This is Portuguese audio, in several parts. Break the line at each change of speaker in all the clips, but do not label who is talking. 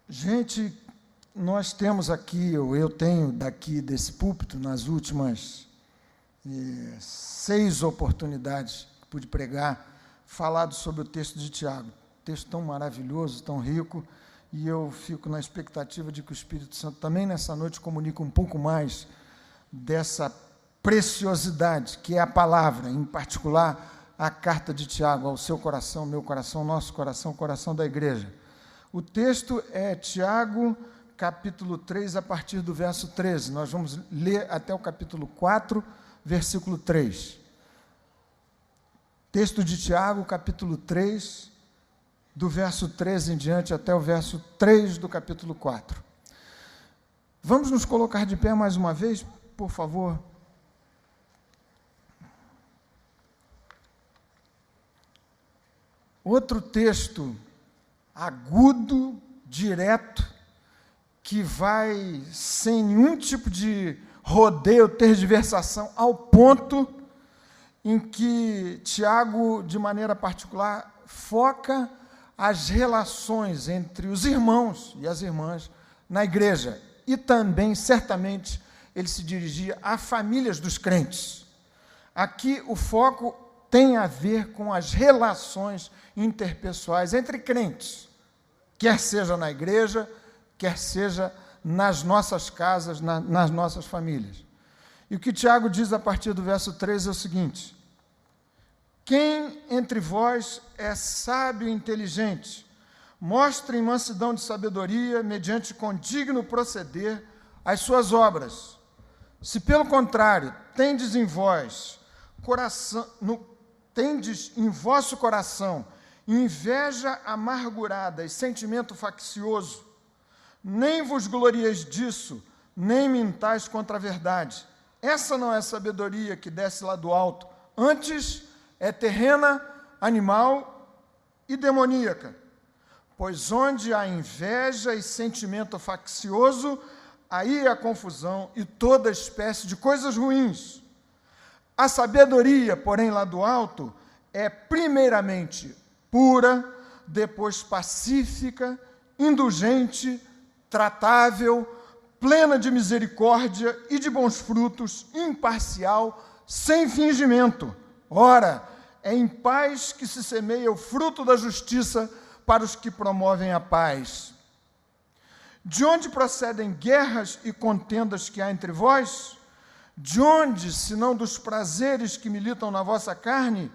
Gente, nós temos aqui, ou eu tenho daqui desse púlpito, nas últimas 6 oportunidades que pude pregar, falado sobre o texto de Tiago. Texto tão maravilhoso, tão rico, e eu fico na expectativa de que o Espírito Santo também nessa noite comunique um pouco mais dessa preciosidade, que é a palavra, em particular a carta de Tiago, ao seu coração, meu coração, nosso coração, o coração da igreja. O texto é Tiago, capítulo 3, a partir do verso 13. Nós vamos ler até o capítulo 4, versículo 3. Texto de Tiago, capítulo 3, do verso 13 em diante até o verso 3 do capítulo 4. Vamos nos colocar de pé mais uma vez, por favor. Outro texto agudo, direto, que vai, sem nenhum tipo de rodeio, tergiversação, ao ponto em que Tiago, de maneira particular, foca as relações entre os irmãos e as irmãs na igreja. E também, certamente, ele se dirigia a famílias dos crentes. Aqui o foco tem a ver com as relações interpessoais entre crentes, quer seja na igreja, quer seja nas nossas casas, nas nossas famílias. E o que Tiago diz a partir do verso 13 é o seguinte: quem entre vós é sábio e inteligente, mostre mansidão de sabedoria, mediante condigno proceder, as suas obras. Se, pelo contrário, tendes em vosso coração inveja amargurada e sentimento faccioso, nem vos glorieis disso, nem mintais contra a verdade. Essa não é sabedoria que desce lá do alto, antes é terrena, animal e demoníaca. Pois onde há inveja e sentimento faccioso, aí há confusão e toda espécie de coisas ruins. A sabedoria, porém, lá do alto, é primeiramente pura, depois pacífica, indulgente, tratável, plena de misericórdia e de bons frutos, imparcial, sem fingimento. Ora, é em paz que se semeia o fruto da justiça para os que promovem a paz. De onde procedem guerras e contendas que há entre vós? De onde, senão dos prazeres que militam na vossa carne?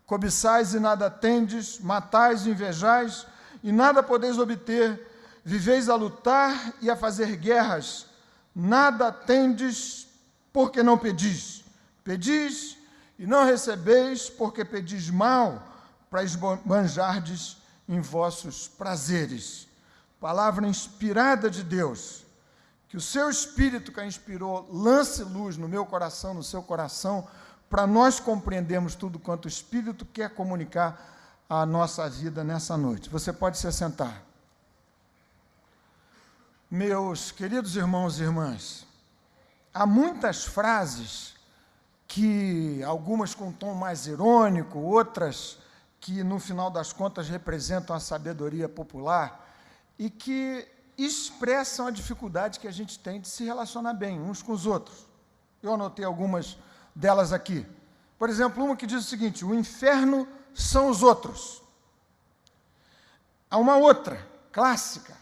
Cobiçais e nada tendes, matais e invejais, e nada podeis obter, viveis a lutar e a fazer guerras, nada tendes, porque não pedis. Pedis e não recebeis, porque pedis mal, para esbanjardes em vossos prazeres. Palavra inspirada de Deus, que o seu Espírito que a inspirou lance luz no meu coração, no seu coração, para nós compreendermos tudo quanto o Espírito quer comunicar à nossa vida nessa noite. Você pode se assentar. Meus queridos irmãos e irmãs, há muitas frases que, algumas com um tom mais irônico, outras que, no final das contas, representam a sabedoria popular e que expressam a dificuldade que a gente tem de se relacionar bem uns com os outros. Eu anotei algumas delas aqui. Por exemplo, uma que diz o seguinte: o inferno são os outros. Há uma outra, clássica,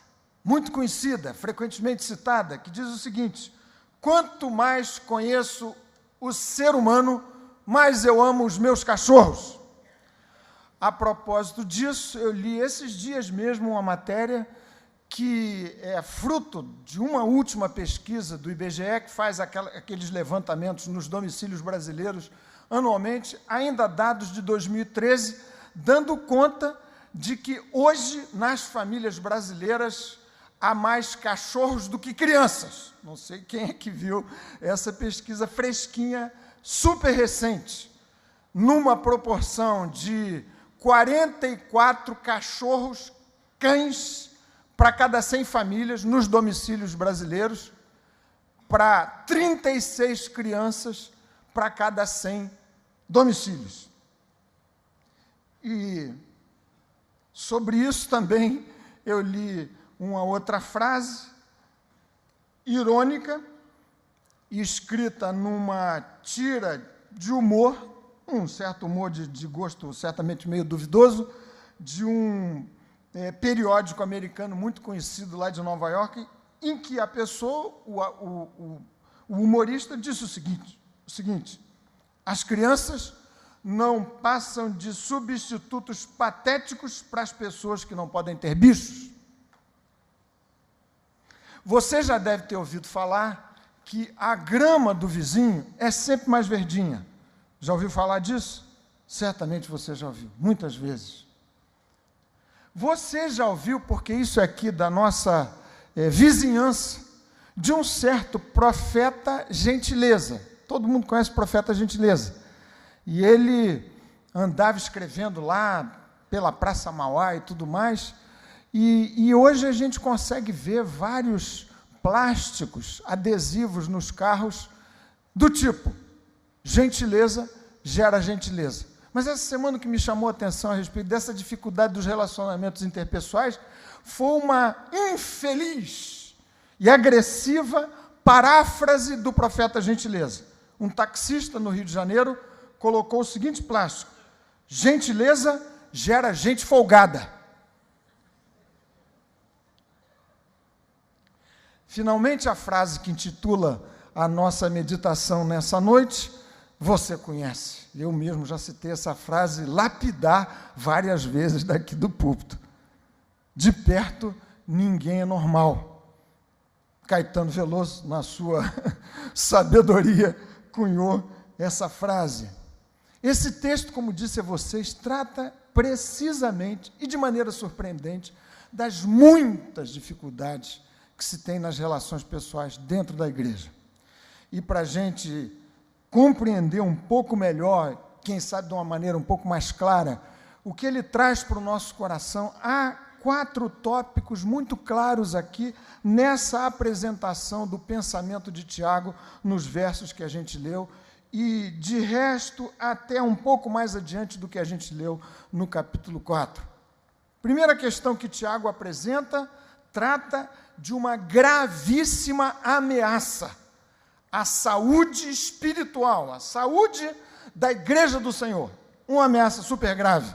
muito conhecida, frequentemente citada, que diz o seguinte: quanto mais conheço o ser humano, mais eu amo os meus cachorros. A propósito disso, eu li esses dias mesmo uma matéria que é fruto de uma última pesquisa do IBGE, que faz aqueles levantamentos nos domicílios brasileiros anualmente, ainda dados de 2013, dando conta de que hoje, nas famílias brasileiras, há mais cachorros do que crianças. Não sei quem é que viu essa pesquisa fresquinha, super recente, numa proporção de 44 cachorros, cães, para cada 100 famílias nos domicílios brasileiros, para 36 crianças para cada 100 domicílios. E sobre isso também eu li uma outra frase irônica, escrita numa tira de humor, um certo humor de gosto certamente meio duvidoso, de um periódico americano muito conhecido lá de Nova York, em que a pessoa, o humorista, disse o seguinte: as crianças não passam de substitutos patéticos para as pessoas que não podem ter bichos. Você já deve ter ouvido falar que a grama do vizinho é sempre mais verdinha. Já ouviu falar disso? Certamente você já ouviu, muitas vezes. Você já ouviu, porque isso é aqui da nossa vizinhança, de um certo profeta Gentileza. Todo mundo conhece o profeta Gentileza. E ele andava escrevendo lá pela Praça Mauá e tudo mais, e hoje a gente consegue ver vários plásticos, adesivos nos carros, do tipo, gentileza gera gentileza. Mas essa semana o que me chamou a atenção a respeito dessa dificuldade dos relacionamentos interpessoais foi uma infeliz e agressiva paráfrase do profeta Gentileza. Um taxista no Rio de Janeiro colocou o seguinte plástico: gentileza gera gente folgada. Finalmente, a frase que intitula a nossa meditação nessa noite, você conhece. Eu mesmo já citei essa frase lapidar várias vezes daqui do púlpito. De perto, ninguém é normal. Caetano Veloso, na sua sabedoria, cunhou essa frase. Esse texto, como disse a vocês, trata precisamente e de maneira surpreendente das muitas dificuldades que se tem nas relações pessoais dentro da igreja. E para a gente compreender um pouco melhor, quem sabe de uma maneira um pouco mais clara, o que ele traz para o nosso coração, há 4 tópicos muito claros aqui nessa apresentação do pensamento de Tiago nos versos que a gente leu, e de resto até um pouco mais adiante do que a gente leu no capítulo 4. Primeira questão que Tiago apresenta, trata de uma gravíssima ameaça à saúde espiritual, à saúde da igreja do Senhor. Uma ameaça super grave,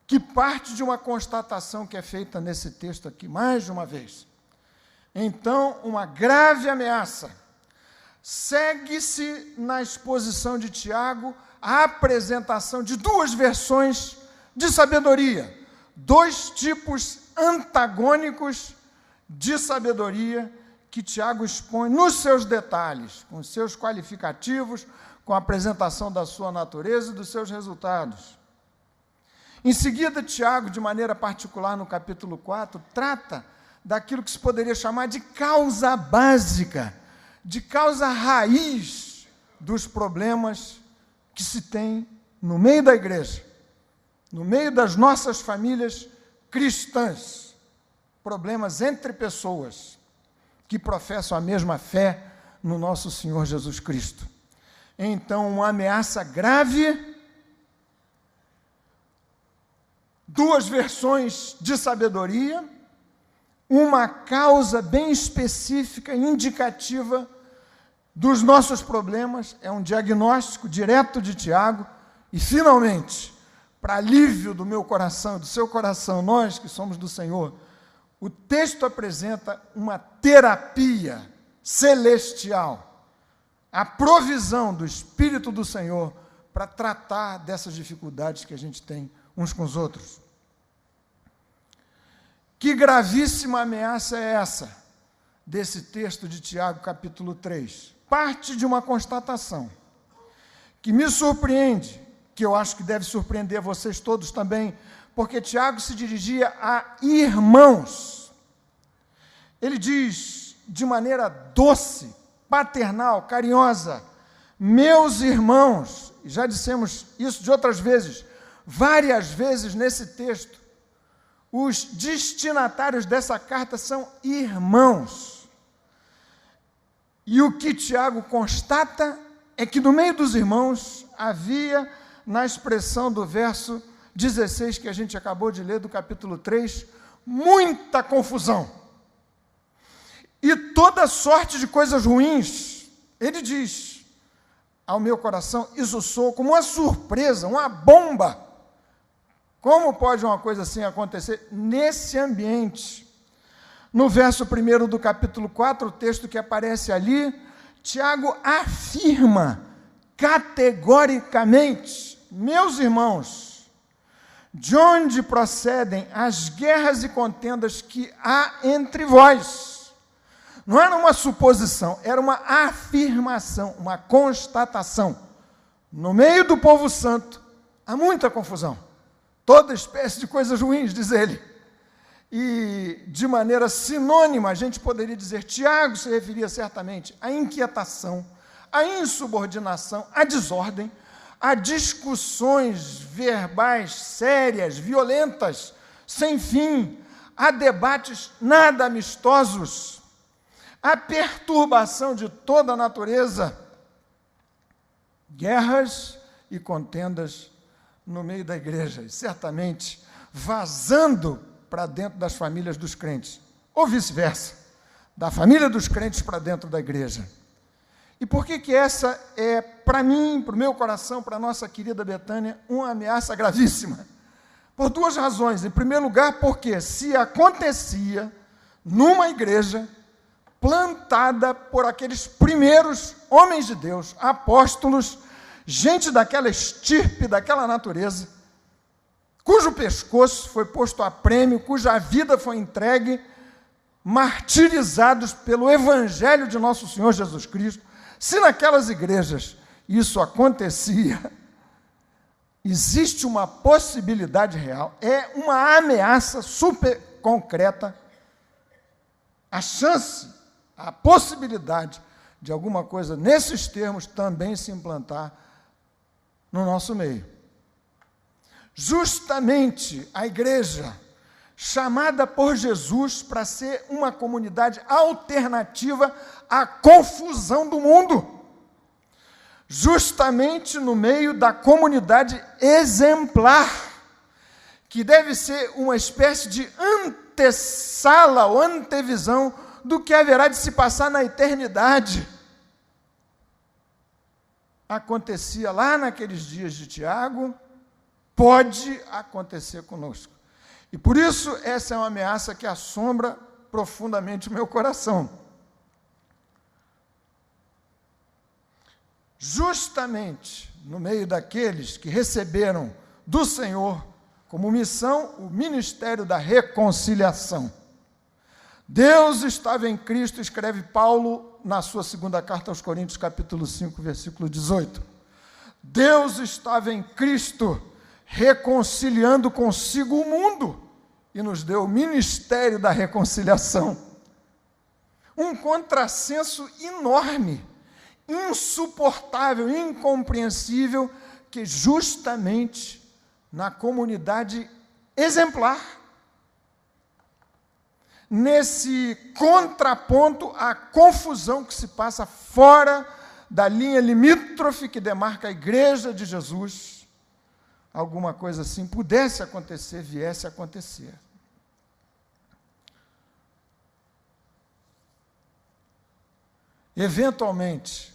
que parte de uma constatação que é feita nesse texto aqui, mais de uma vez. Então, uma grave ameaça. Segue-se na exposição de Tiago a apresentação de 2 versões de sabedoria, 2 tipos antagônicos de sabedoria que Tiago expõe nos seus detalhes, com seus qualificativos, com a apresentação da sua natureza e dos seus resultados. Em seguida, Tiago, de maneira particular, no capítulo 4, trata daquilo que se poderia chamar de causa básica, de causa raiz dos problemas que se tem no meio da igreja, no meio das nossas famílias cristãs, problemas entre pessoas que professam a mesma fé no nosso Senhor Jesus Cristo. Então, uma ameaça grave, 2 versões de sabedoria, uma causa bem específica, indicativa dos nossos problemas, é um diagnóstico direto de Tiago, e, finalmente, para alívio do meu coração, do seu coração, nós que somos do Senhor, o texto apresenta uma terapia celestial, a provisão do Espírito do Senhor para tratar dessas dificuldades que a gente tem uns com os outros. Que gravíssima ameaça é essa desse texto de Tiago, capítulo 3? Parte de uma constatação que me surpreende, que eu acho que deve surpreender vocês todos também, porque Tiago se dirigia a irmãos. Ele diz de maneira doce, paternal, carinhosa: meus irmãos. Já dissemos isso de outras vezes, várias vezes nesse texto. Os destinatários dessa carta são irmãos. E o que Tiago constata é que no meio dos irmãos havia, na expressão do verso 16 que a gente acabou de ler do capítulo 3, muita confusão e toda sorte de coisas ruins. Ele diz: ao meu coração isso soou como uma surpresa, uma bomba. Como pode uma coisa assim acontecer nesse ambiente? No verso 1 do capítulo 4, o texto que aparece ali, Tiago afirma categoricamente: meus irmãos, de onde procedem as guerras e contendas que há entre vós? Não era uma suposição, era uma afirmação, uma constatação. No meio do povo santo há muita confusão, toda espécie de coisas ruins, diz ele. E, de maneira sinônima, a gente poderia dizer, Tiago se referia certamente à inquietação, à insubordinação, à desordem, a discussões verbais sérias, violentas, sem fim, a debates nada amistosos, a perturbação de toda a natureza, guerras e contendas no meio da igreja, e certamente vazando para dentro das famílias dos crentes, ou vice-versa, da família dos crentes para dentro da igreja. E por que essa é, para mim, para o meu coração, para a nossa querida Betânia, uma ameaça gravíssima? Por duas razões. Em primeiro lugar, porque se acontecia numa igreja plantada por aqueles primeiros homens de Deus, apóstolos, gente daquela estirpe, daquela natureza, cujo pescoço foi posto a prêmio, cuja vida foi entregue, martirizados pelo Evangelho de nosso Senhor Jesus Cristo, se naquelas igrejas isso acontecia, existe uma possibilidade real, é uma ameaça super concreta, a chance, a possibilidade de alguma coisa nesses termos também se implantar no nosso meio. Justamente a igreja, chamada por Jesus para ser uma comunidade alternativa à confusão do mundo, justamente no meio da comunidade exemplar, que deve ser uma espécie de antessala ou antevisão do que haverá de se passar na eternidade. Acontecia lá naqueles dias de Tiago, pode acontecer conosco. E por isso essa é uma ameaça que assombra profundamente o meu coração. Justamente no meio daqueles que receberam do Senhor como missão o ministério da reconciliação. Deus estava em Cristo, escreve Paulo na sua segunda carta aos Coríntios, capítulo 5, versículo 18. Deus estava em Cristo, reconciliando consigo o mundo, e nos deu o ministério da reconciliação. Um contrassenso enorme, insuportável, incompreensível, que justamente na comunidade exemplar, nesse contraponto à confusão que se passa fora da linha limítrofe que demarca a igreja de Jesus, alguma coisa assim pudesse acontecer, viesse a acontecer. Eventualmente,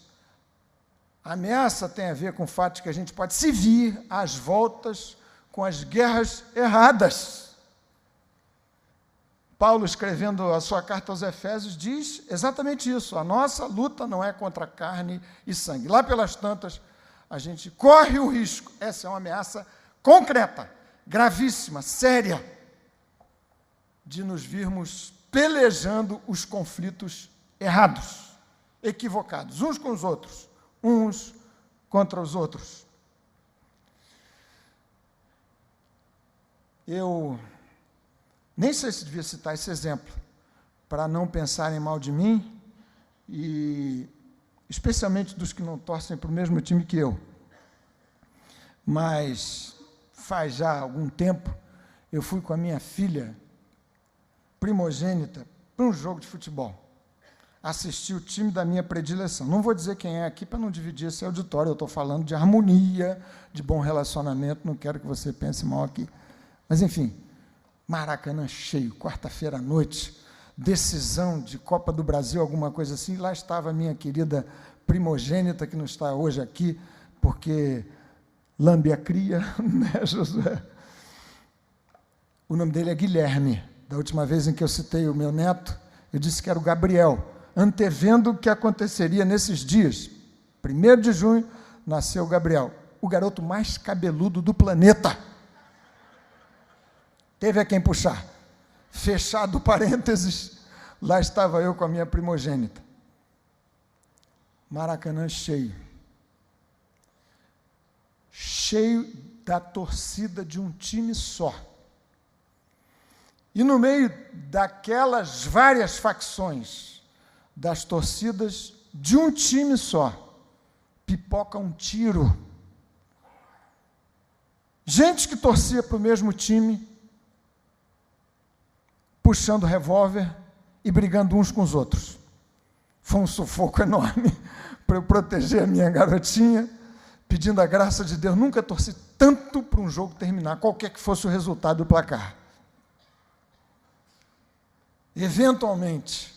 a ameaça tem a ver com o fato de que a gente pode se vir às voltas com as guerras erradas. Paulo, escrevendo a sua carta aos Efésios, diz exatamente isso: a nossa luta não é contra carne e sangue. Lá pelas tantas, a gente corre o risco, essa é uma ameaça concreta, gravíssima, séria, de nos virmos pelejando os conflitos errados, equivocados, uns com os outros, uns contra os outros. Eu nem sei se devia citar esse exemplo, para não pensarem mal de mim, e especialmente dos que não torcem para o mesmo time que eu. Mas faz já algum tempo, eu fui com a minha filha primogênita para um jogo de futebol. Assisti o time da minha predileção. Não vou dizer quem é aqui para não dividir esse auditório, eu estou falando de harmonia, de bom relacionamento, não quero que você pense mal aqui. Mas, enfim, Maracanã cheio, quarta-feira à noite, decisão de Copa do Brasil, alguma coisa assim. Lá estava a minha querida primogênita, que não está hoje aqui, porque lambe a cria, né, Josué? O nome dele é Guilherme. Da última vez em que eu citei o meu neto, eu disse que era o Gabriel, antevendo o que aconteceria nesses dias. 1º de junho, nasceu o Gabriel, o garoto mais cabeludo do planeta. Teve a quem puxar. Fechado parênteses, lá estava eu com a minha primogênita. Maracanã cheio. Cheio da torcida de um time só. E no meio daquelas várias facções, das torcidas de um time só, pipoca um tiro. Gente que torcia para o mesmo time, puxando revólver e brigando uns com os outros. Foi um sufoco enorme para eu proteger a minha garotinha, pedindo a graça de Deus. Nunca torci tanto para um jogo terminar, qualquer que fosse o resultado do placar. Eventualmente,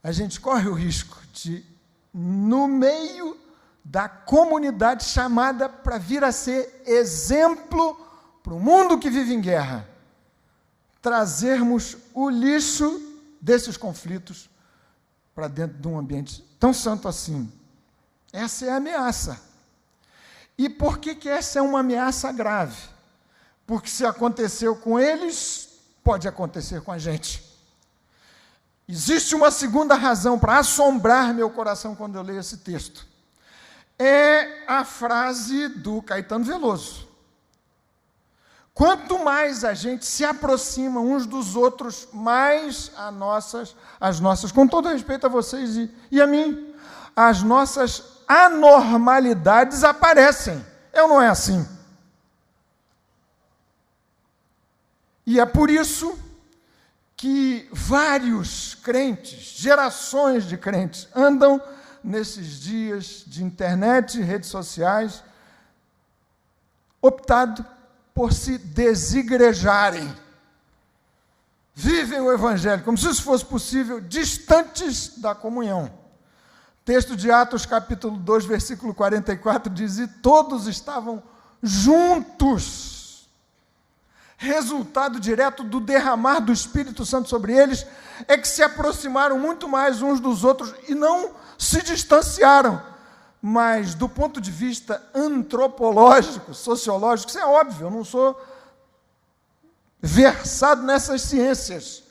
a gente corre o risco de, no meio da comunidade chamada para vir a ser exemplo para o mundo que vive em guerra, trazermos o lixo desses conflitos para dentro de um ambiente tão santo assim. Essa é a ameaça. E por que essa é uma ameaça grave? Porque se aconteceu com eles, pode acontecer com a gente. Existe uma segunda razão para assombrar meu coração quando eu leio esse texto. É a frase do Caetano Veloso. Quanto mais a gente se aproxima uns dos outros, mais as nossas, com todo respeito a vocês e a mim, as nossas anormalidades aparecem. Eu não é assim. E é por isso que vários crentes, gerações de crentes, andam nesses dias de internet e redes sociais, optado por se desigrejarem. Vivem o Evangelho, como se isso fosse possível, distantes da comunhão. Texto de Atos, capítulo 2, versículo 44, diz: e todos estavam juntos. Resultado direto do derramar do Espírito Santo sobre eles é que se aproximaram muito mais uns dos outros e não se distanciaram. Mas, do ponto de vista antropológico, sociológico, isso é óbvio, eu não sou versado nessas ciências.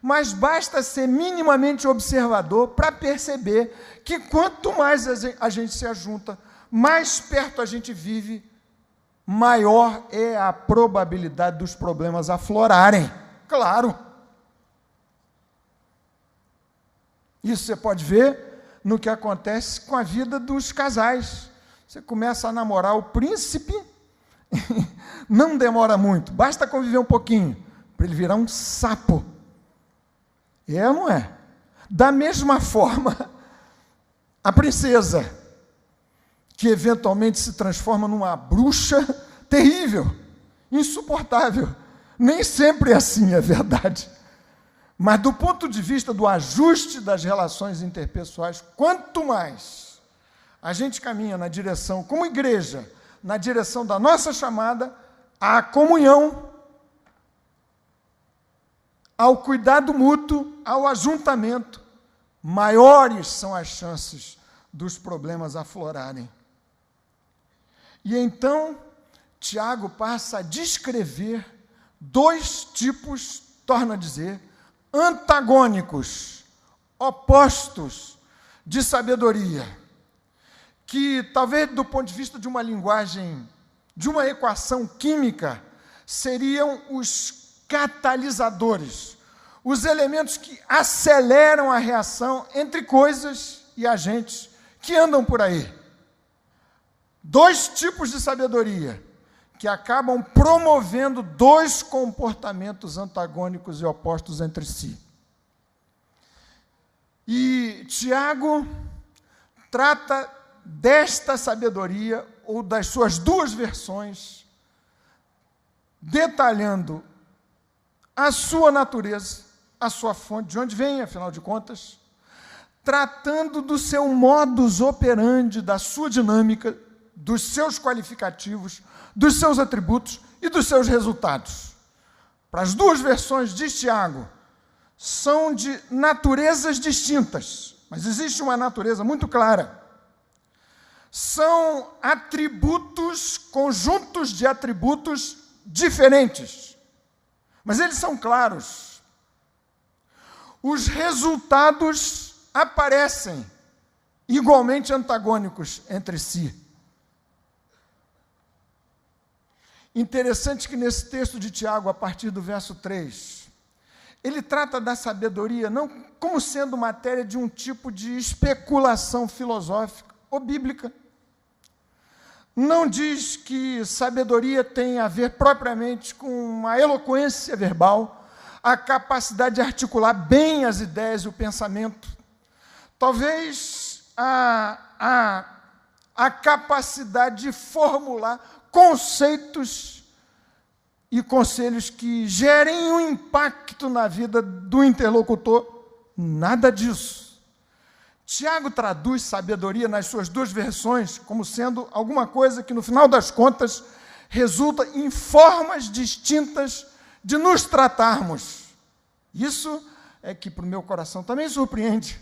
Mas basta ser minimamente observador para perceber que quanto mais a gente se ajunta, mais perto a gente vive, maior é a probabilidade dos problemas aflorarem. Claro. Isso você pode ver no que acontece com a vida dos casais. Você começa a namorar o príncipe, não demora muito, basta conviver um pouquinho, para ele virar um sapo. É ou não é? Da mesma forma, a princesa, que eventualmente se transforma numa bruxa terrível, insuportável. Nem sempre é assim, é verdade. Mas do ponto de vista do ajuste das relações interpessoais, quanto mais a gente caminha na direção, como igreja, na direção da nossa chamada, à comunhão, ao cuidado mútuo, ao ajuntamento, maiores são as chances dos problemas aflorarem. E então, Tiago passa a descrever dois tipos, torna a dizer, antagônicos, opostos de sabedoria, que talvez do ponto de vista de uma linguagem, de uma equação química, seriam os catalisadores, os elementos que aceleram a reação entre coisas e agentes que andam por aí. Dois tipos de sabedoria que acabam promovendo dois comportamentos antagônicos e opostos entre si. E Tiago trata desta sabedoria, ou das suas duas versões, detalhando a sua natureza, a sua fonte, de onde vem, afinal de contas, tratando do seu modus operandi, da sua dinâmica, dos seus qualificativos, dos seus atributos e dos seus resultados. Para as duas versões de Tiago, são de naturezas distintas, mas existe uma natureza muito clara. São atributos, conjuntos de atributos diferentes, mas eles são claros. Os resultados aparecem igualmente antagônicos entre si. Interessante que nesse texto de Tiago, a partir do verso 3, ele trata da sabedoria não como sendo matéria de um tipo de especulação filosófica ou bíblica. Não diz que sabedoria tem a ver propriamente com uma eloquência verbal, a capacidade de articular bem as ideias e o pensamento. Talvez a capacidade de formular conceitos e conselhos que gerem um impacto na vida do interlocutor. Nada disso. Tiago traduz sabedoria nas suas duas versões como sendo alguma coisa que, no final das contas, resulta em formas distintas de nos tratarmos. Isso é que, para o meu coração, também surpreende.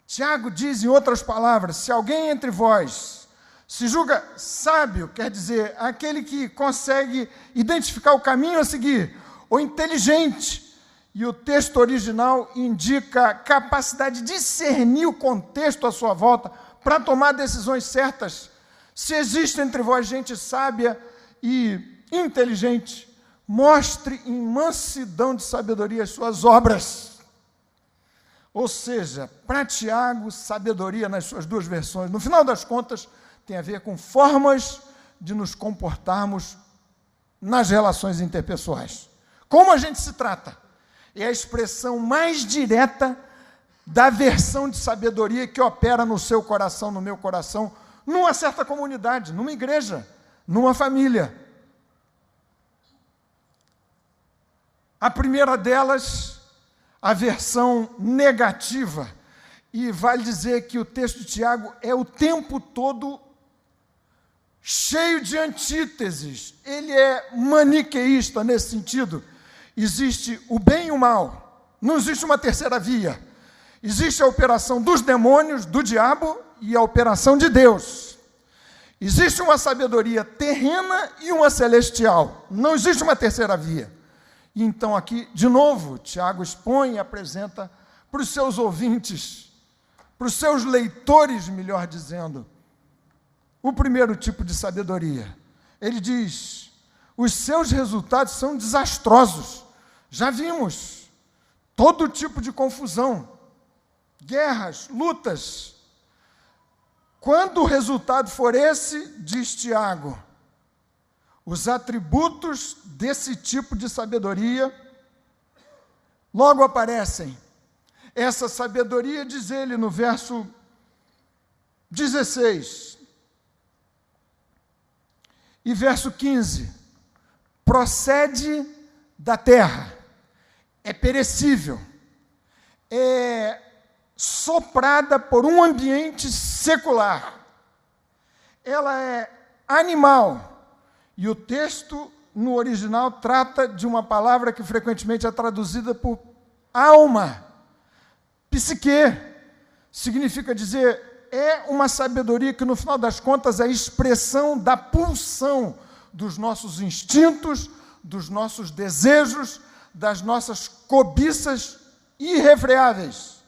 Tiago diz, em outras palavras, se alguém entre vós se julga sábio, quer dizer, aquele que consegue identificar o caminho a seguir, ou inteligente, e o texto original indica capacidade de discernir o contexto à sua volta para tomar decisões certas. Se existe entre vós gente sábia e inteligente, mostre em mansidão de sabedoria as suas obras. Ou seja, para Tiago, sabedoria nas suas duas versões, no final das contas, tem a ver com formas de nos comportarmos nas relações interpessoais. Como a gente se trata? É a expressão mais direta da versão de sabedoria que opera no seu coração, no meu coração, numa certa comunidade, numa igreja, numa família. A primeira delas, a versão negativa, e vale dizer que o texto de Tiago é o tempo todo cheio de antíteses. Ele é maniqueísta nesse sentido. Existe o bem e o mal. Não existe uma terceira via. Existe a operação dos demônios, do diabo, e a operação de Deus. Existe uma sabedoria terrena e uma celestial. Não existe uma terceira via. E então aqui, de novo, Tiago expõe e apresenta para os seus ouvintes, para os seus leitores, melhor dizendo, o primeiro tipo de sabedoria. Ele diz, os seus resultados são desastrosos. Já vimos todo tipo de confusão, guerras, lutas. Quando o resultado for esse, diz Tiago, os atributos desse tipo de sabedoria logo aparecem. Essa sabedoria, diz ele no verso 16 e verso 15, procede da terra, é perecível, é soprada por um ambiente secular, ela é animal, e o texto no original trata de uma palavra que frequentemente é traduzida por alma, psique, significa dizer, é uma sabedoria que, no final das contas, é a expressão da pulsão dos nossos instintos, dos nossos desejos, das nossas cobiças irrefreáveis.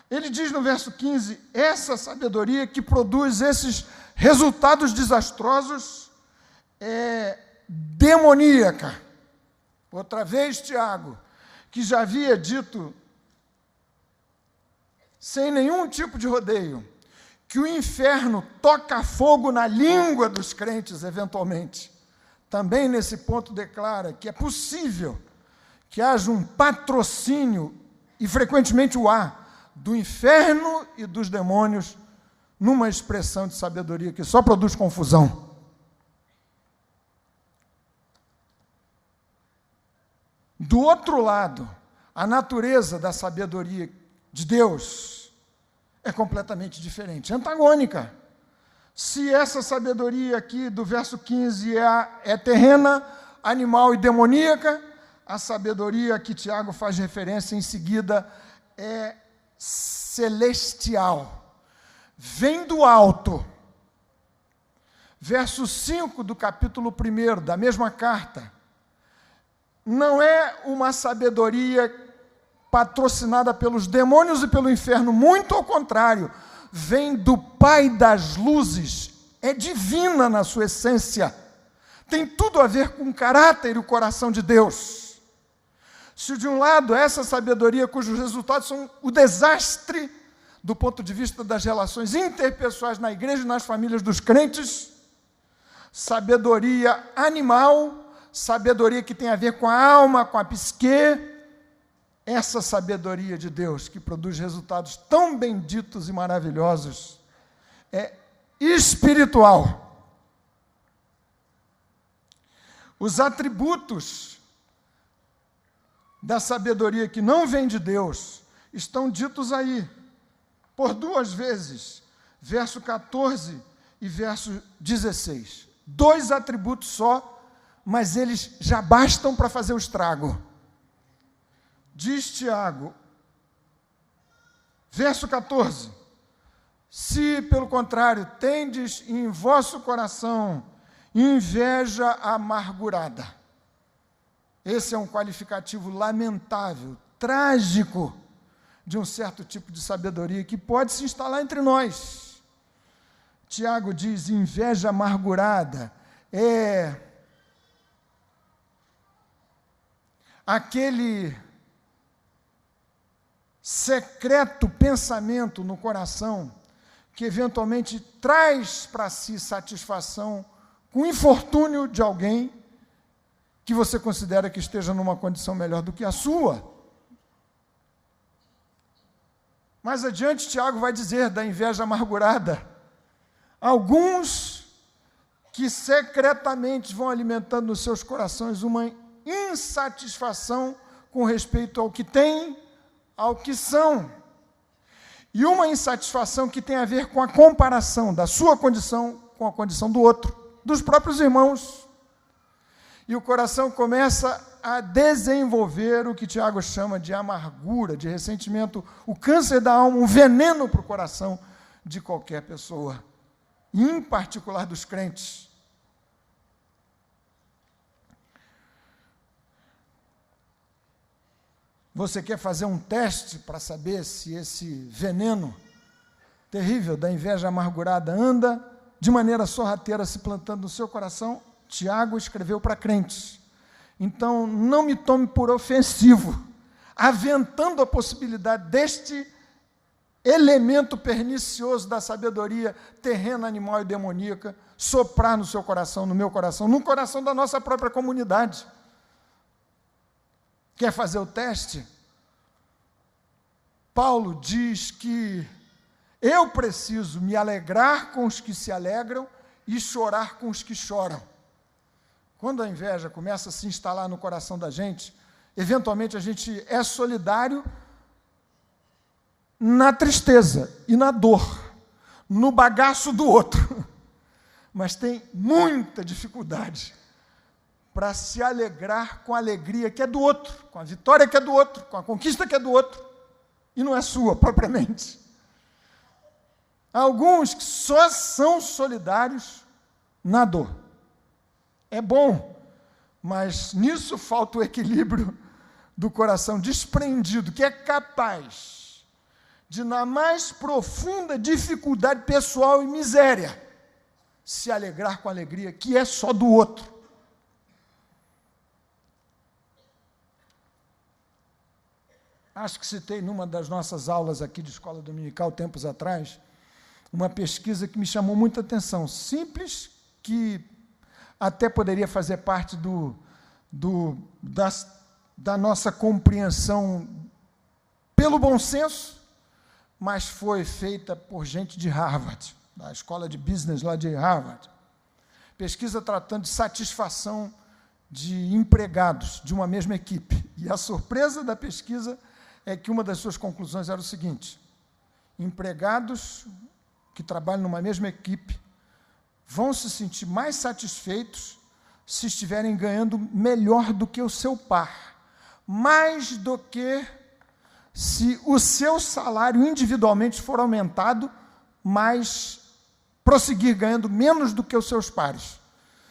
Ele diz no verso 15, essa sabedoria que produz esses resultados desastrosos é demoníaca. Outra vez, Tiago, que já havia dito, sem nenhum tipo de rodeio, que o inferno toca fogo na língua dos crentes, eventualmente. Também nesse ponto declara que é possível que haja um patrocínio, e frequentemente o há, do inferno e dos demônios, numa expressão de sabedoria que só produz confusão. Do outro lado, a natureza da sabedoria de Deus é completamente diferente, antagônica. Se essa sabedoria aqui do verso 15 é terrena, animal e demoníaca, a sabedoria que Tiago faz referência em seguida é celestial, vem do alto. Verso 5 do capítulo 1 da mesma carta, não é uma sabedoria patrocinada pelos demônios e pelo inferno, muito ao contrário, vem do Pai das luzes, é divina na sua essência, tem tudo a ver com o caráter e o coração de Deus. Se de um lado essa sabedoria cujos resultados são o desastre do ponto de vista das relações interpessoais na igreja e nas famílias dos crentes, sabedoria animal, sabedoria que tem a ver com a alma, com a psique, essa sabedoria de Deus que produz resultados tão benditos e maravilhosos é espiritual. Os atributos da sabedoria que não vem de Deus estão ditos aí, por duas vezes, verso 14 e verso 16. 2 atributos só, mas eles já bastam para fazer o estrago. Diz Tiago, verso 14, se, pelo contrário, tendes em vosso coração inveja amargurada. Esse é um qualificativo lamentável, trágico, de um certo tipo de sabedoria que pode se instalar entre nós. Tiago diz, inveja amargurada é aquele secreto pensamento no coração que eventualmente traz para si satisfação com o infortúnio de alguém que você considera que esteja numa condição melhor do que a sua. Mais adiante, Tiago vai dizer da inveja amargurada. Alguns que secretamente vão alimentando nos seus corações uma insatisfação com respeito ao que têm, ao que são. E uma insatisfação que tem a ver com a comparação da sua condição com a condição do outro, dos próprios irmãos. E o coração começa a desenvolver o que Tiago chama de amargura, de ressentimento, o câncer da alma, um veneno para o coração de qualquer pessoa, em particular dos crentes. Você quer fazer um teste para saber se esse veneno terrível da inveja amargurada anda de maneira sorrateira se plantando no seu coração? Tiago escreveu para crentes. Então, não me tome por ofensivo, aventando a possibilidade deste elemento pernicioso da sabedoria terrena, animal e demoníaca soprar no seu coração, no meu coração, no coração da nossa própria comunidade. Quer fazer o teste? Paulo diz que eu preciso me alegrar com os que se alegram e chorar com os que choram. Quando a inveja começa a se instalar no coração da gente, eventualmente a gente é solidário na tristeza e na dor, no bagaço do outro, mas tem muita dificuldade para se alegrar com a alegria que é do outro, com a vitória que é do outro, com a conquista que é do outro, e não é sua propriamente. Há alguns que só são solidários na dor. É bom, mas nisso falta o equilíbrio do coração desprendido, que é capaz de, na mais profunda dificuldade pessoal e miséria, se alegrar com a alegria que é só do outro. Acho que citei numa das nossas aulas aqui de escola dominical, tempos atrás, uma pesquisa que me chamou muita atenção, simples, que até poderia fazer parte da nossa compreensão pelo bom senso, mas foi feita por gente de Harvard, da escola de business lá de Harvard. Pesquisa tratando de satisfação de empregados de uma mesma equipe. E a surpresa da pesquisa é que uma das suas conclusões era o seguinte: empregados que trabalham numa mesma equipe vão se sentir mais satisfeitos se estiverem ganhando melhor do que o seu par, mais do que se o seu salário individualmente for aumentado, mas prosseguir ganhando menos do que os seus pares.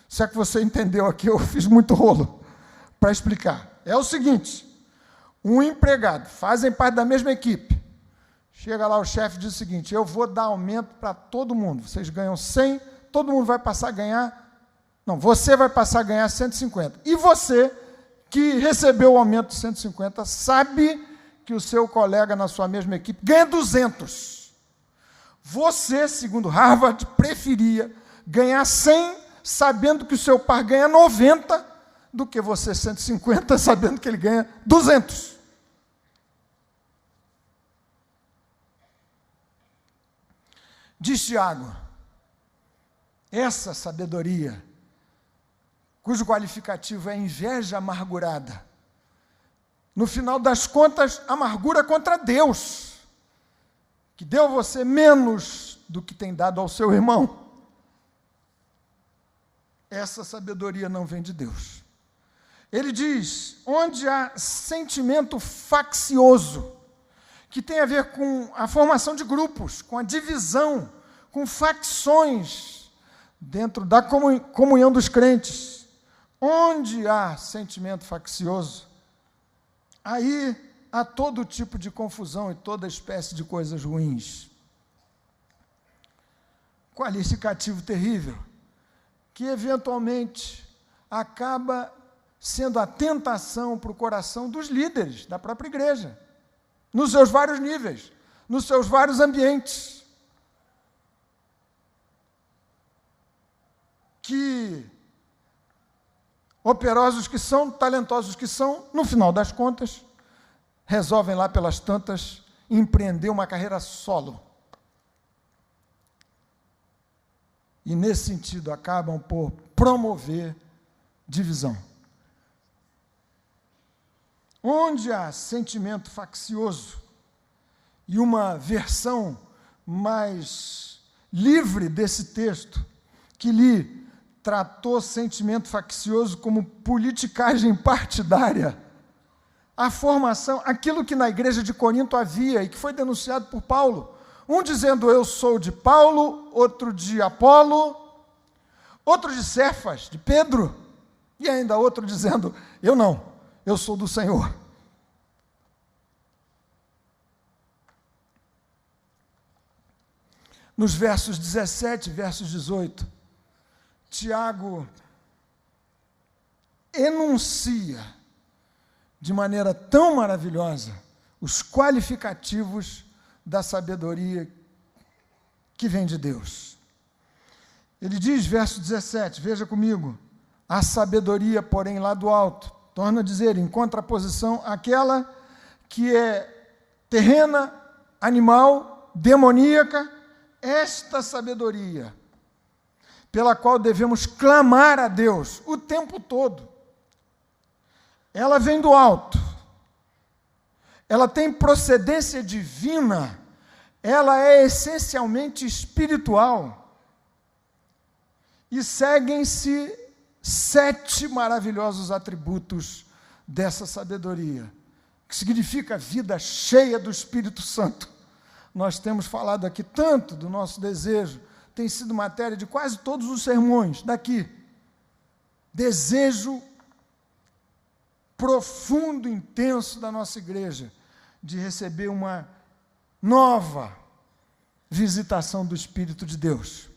Se é que você entendeu aqui, eu fiz muito rolo para explicar. É o seguinte: um empregado, fazem parte da mesma equipe, chega lá o chefe e diz o seguinte: eu vou dar aumento para todo mundo, vocês ganham 100, todo mundo vai passar a ganhar, não, você vai passar a ganhar 150. E você, que recebeu o aumento de 150, sabe que o seu colega na sua mesma equipe ganha 200. Você, segundo Harvard, preferia ganhar 100, sabendo que o seu par ganha 90, do que você 150, sabendo que ele ganha 200. Diz Tiago, essa sabedoria, cujo qualificativo é inveja amargurada, no final das contas, amargura contra Deus, que deu a você menos do que tem dado ao seu irmão. Essa sabedoria não vem de Deus. Ele diz, onde há sentimento faccioso, que tem a ver com a formação de grupos, com a divisão, com facções dentro da comunhão dos crentes. Onde há sentimento faccioso, aí há todo tipo de confusão e toda espécie de coisas ruins. Qualificativo terrível, que eventualmente acaba sendo a tentação para o coração dos líderes da própria igreja, nos seus vários níveis, nos seus vários ambientes, que, operosos que são, talentosos que são, no final das contas, resolvem lá pelas tantas empreender uma carreira solo. E, nesse sentido, acabam por promover divisão. Onde há sentimento faccioso, e uma versão mais livre desse texto, que li, tratou sentimento faccioso como politicagem partidária, a formação, aquilo que na igreja de Corinto havia e que foi denunciado por Paulo, um dizendo eu sou de Paulo, outro de Apolo, outro de Cefas, de Pedro, e ainda outro dizendo eu não, eu sou do Senhor. Nos versos 17 e versos 18, Tiago enuncia de maneira tão maravilhosa os qualificativos da sabedoria que vem de Deus. Ele diz, verso 17, veja comigo, a sabedoria, porém, lá do alto, torna a dizer, em contraposição àquela que é terrena, animal, demoníaca, esta sabedoria, pela qual devemos clamar a Deus o tempo todo, ela vem do alto, ela tem procedência divina, ela é essencialmente espiritual, e seguem-se 7 maravilhosos atributos dessa sabedoria, que significa vida cheia do Espírito Santo. Nós temos falado aqui tanto do nosso desejo, tem sido matéria de quase todos os sermões daqui. Desejo profundo, intenso da nossa igreja, de receber uma nova visitação do Espírito de Deus.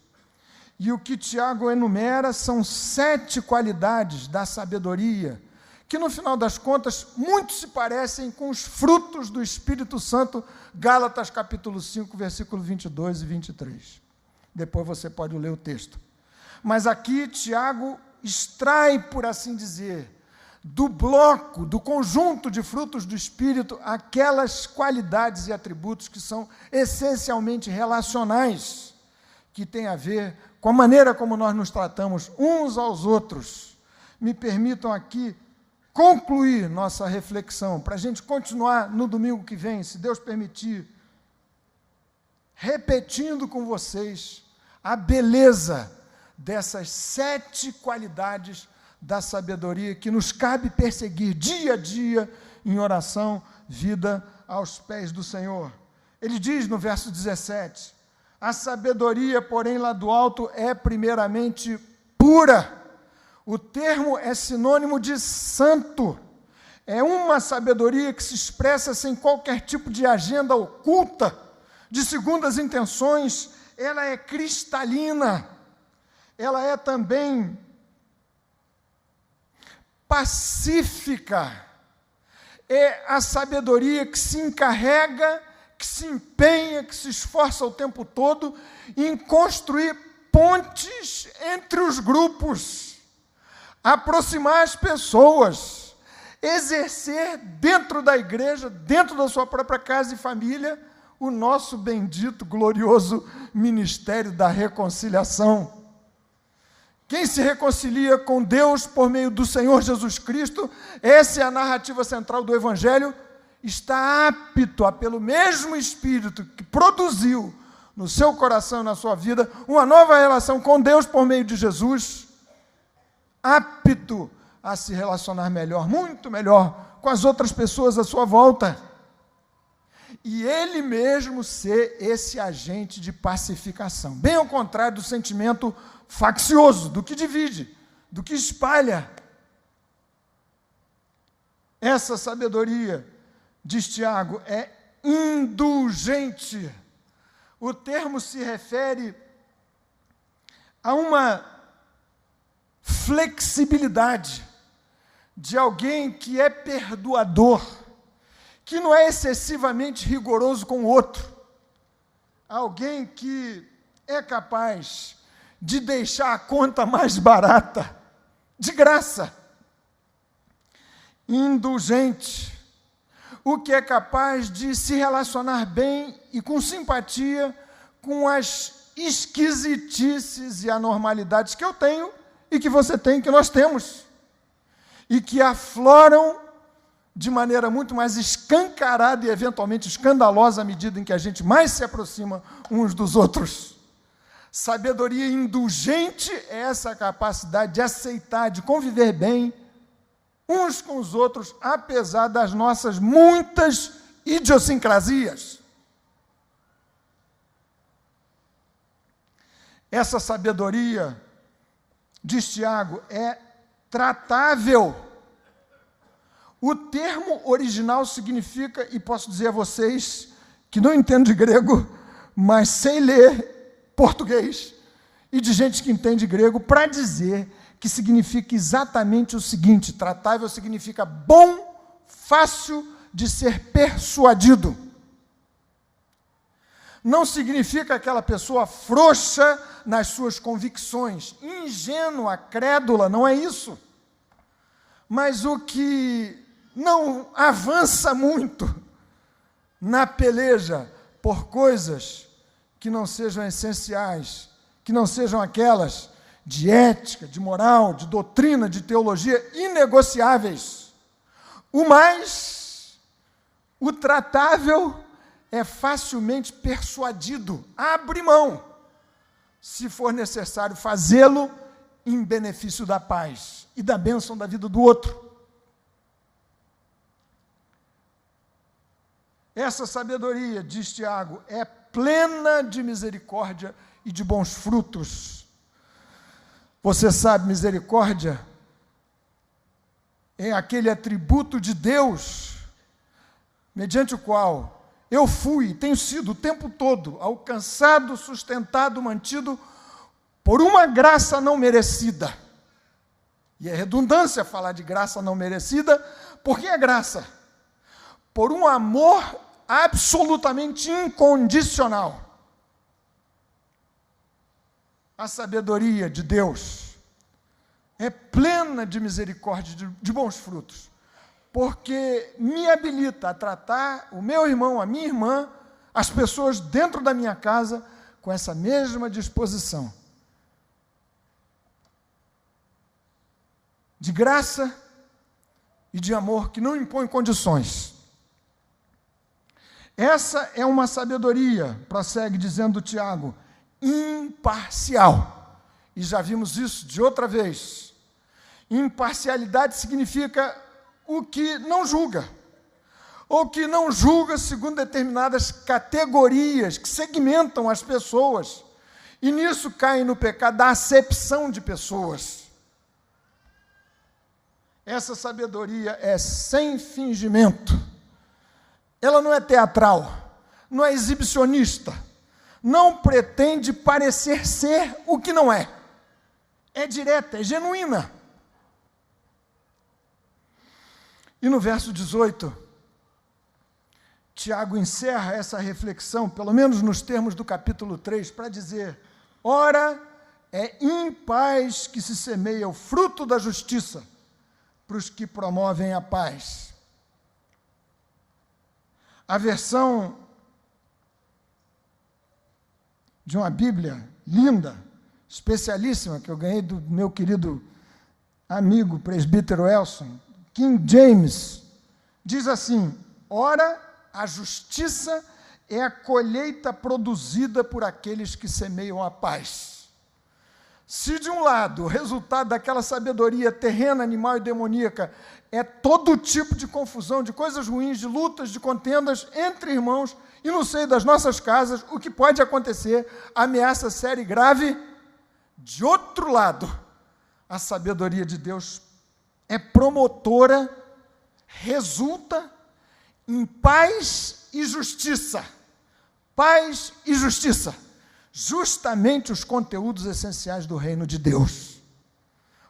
E o que Tiago enumera são 7 qualidades da sabedoria, que no final das contas, muito se parecem com os frutos do Espírito Santo, Gálatas capítulo 5, versículo 22 e 23. Depois você pode ler o texto. Mas aqui Tiago extrai, por assim dizer, do bloco, do conjunto de frutos do Espírito, aquelas qualidades e atributos que são essencialmente relacionais, que têm a ver com a maneira como nós nos tratamos uns aos outros. Me permitam aqui concluir nossa reflexão, para a gente continuar no domingo que vem, se Deus permitir, repetindo com vocês a beleza dessas 7 qualidades da sabedoria que nos cabe perseguir dia a dia em oração, vida aos pés do Senhor. Ele diz no verso 17, a sabedoria, porém, lá do alto é primeiramente pura. O termo é sinônimo de santo. É uma sabedoria que se expressa sem qualquer tipo de agenda oculta, de segundas intenções. Ela é cristalina. Ela é também pacífica. É a sabedoria que se encarrega, que se empenha, que se esforça o tempo todo em construir pontes entre os grupos, aproximar as pessoas, exercer dentro da igreja, dentro da sua própria casa e família, o nosso bendito, glorioso ministério da reconciliação. Quem se reconcilia com Deus por meio do Senhor Jesus Cristo, essa é a narrativa central do Evangelho, está apto a, pelo mesmo Espírito que produziu no seu coração e na sua vida, uma nova relação com Deus por meio de Jesus, apto a se relacionar melhor, muito melhor, com as outras pessoas à sua volta. E ele mesmo ser esse agente de pacificação, bem ao contrário do sentimento faccioso, do que divide, do que espalha. Essa sabedoria, diz Tiago, é indulgente. O termo se refere a uma flexibilidade de alguém que é perdoador, que não é excessivamente rigoroso com o outro, alguém que é capaz de deixar a conta mais barata, de graça, indulgente, o que é capaz de se relacionar bem e com simpatia com as esquisitices e anormalidades que eu tenho e que você tem, que nós temos, e que afloram de maneira muito mais escancarada e eventualmente escandalosa à medida em que a gente mais se aproxima uns dos outros. Sabedoria indulgente é essa capacidade de aceitar, de conviver bem uns com os outros, apesar das nossas muitas idiosincrasias. Essa sabedoria, diz Tiago, é tratável. O termo original significa, e posso dizer a vocês que não entendo de grego, mas sei ler português, e de gente que entende grego, para dizer que significa exatamente o seguinte: tratável significa bom, fácil de ser persuadido. Não significa aquela pessoa frouxa nas suas convicções, ingênua, crédula, não é isso. Mas o que não avança muito na peleja por coisas que não sejam essenciais, que não sejam aquelas de ética, de moral, de doutrina, de teologia, inegociáveis. O tratável é facilmente persuadido, abre mão, se for necessário fazê-lo em benefício da paz e da bênção da vida do outro. Essa sabedoria, diz Tiago, é plena de misericórdia e de bons frutos. Você sabe, misericórdia é aquele atributo de Deus, mediante o qual eu tenho sido o tempo todo alcançado, sustentado, mantido por uma graça não merecida. E é redundância falar de graça não merecida, porque é graça. Por um amor absolutamente incondicional. A sabedoria de Deus é plena de misericórdia, de bons frutos, porque me habilita a tratar o meu irmão, a minha irmã, as pessoas dentro da minha casa, com essa mesma disposição. De graça e de amor que não impõe condições. Essa é uma sabedoria, prossegue dizendo Tiago, imparcial. E já vimos isso de outra vez. Imparcialidade significa o que não julga, ou que não julga segundo determinadas categorias que segmentam as pessoas, e nisso cai no pecado da acepção de pessoas. Essa sabedoria é sem fingimento. Ela não é teatral, não é exibicionista, não pretende parecer ser o que não é. É direta, é genuína. E no verso 18, Tiago encerra essa reflexão, pelo menos nos termos do capítulo 3, para dizer: ora, é em paz que se semeia o fruto da justiça para os que promovem a paz. A versão de uma Bíblia linda, especialíssima, que eu ganhei do meu querido amigo presbítero Elson, King James, diz assim: ora, a justiça é a colheita produzida por aqueles que semeiam a paz. Se de um lado o resultado daquela sabedoria terrena, animal e demoníaca é todo tipo de confusão, de coisas ruins, de lutas, de contendas entre irmãos e no seio das nossas casas, o que pode acontecer, ameaça séria e grave, de outro lado, a sabedoria de Deus é promotora, resulta em paz e justiça. Paz e justiça. Justamente os conteúdos essenciais do reino de Deus.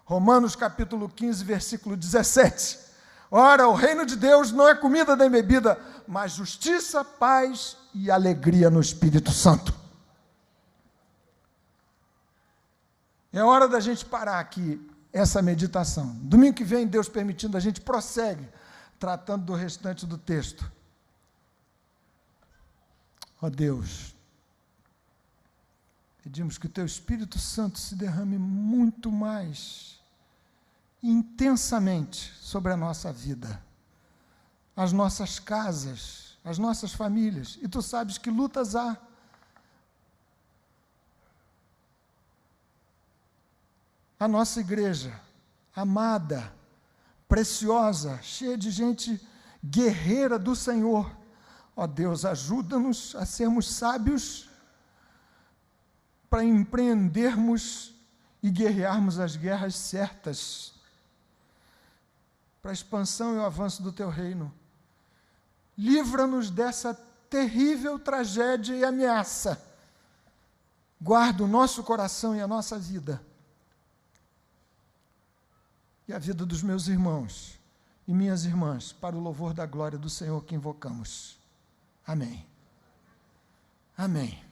Romanos capítulo 15, versículo 17. Ora, o reino de Deus não é comida nem bebida, mas justiça, paz e alegria no Espírito Santo. É hora da gente parar aqui essa meditação. Domingo que vem, Deus permitindo, a gente prossegue tratando do restante do texto. Ó Deus, pedimos que o Teu Espírito Santo se derrame muito mais, intensamente, sobre a nossa vida, as nossas casas, as nossas famílias. E Tu sabes que lutas há. A nossa igreja, amada, preciosa, cheia de gente guerreira do Senhor. Ó Deus, ajuda-nos a sermos sábios para empreendermos e guerrearmos as guerras certas para a expansão e o avanço do Teu reino. Livra-nos dessa terrível tragédia e ameaça. Guarda o nosso coração e a nossa vida. E a vida dos meus irmãos e minhas irmãs, para o louvor da glória do Senhor que invocamos. Amém. Amém.